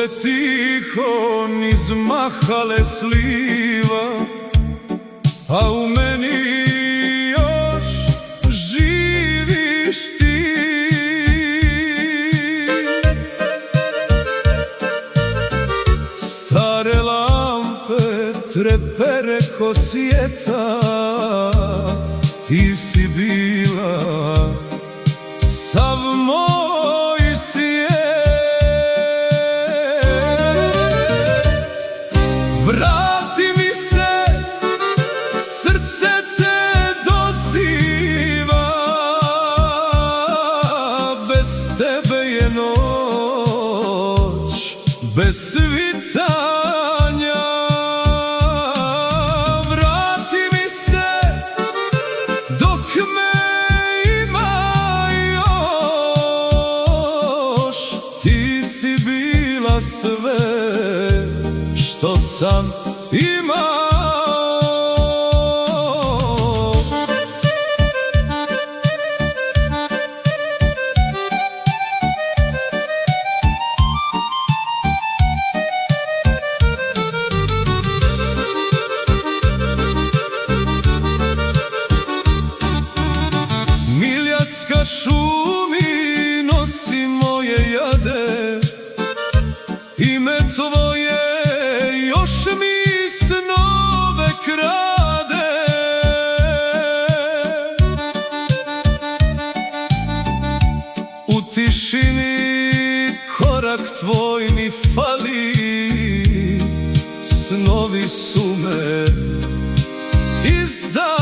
se tiho niz mahale sliva, a u meni još živiš ti. Stare lampe trepere ko svijeta, ti si bila sav moj svijet. Vrati mi se, srce te doziva, bez tebe je noć, bez svitanja. Vrati mi se, dok me ima još, ti si bila sve što sam imao. Miljacka šumi nosi moje jade, ime tvoje još mi snove krade. U tišini korak tvoj mi fali, snovi su me izdali.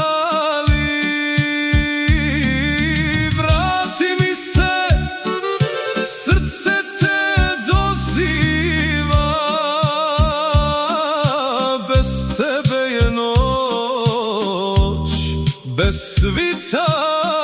Vrati mi se, srce te doziva, bez tebe je noć, bez svitanja.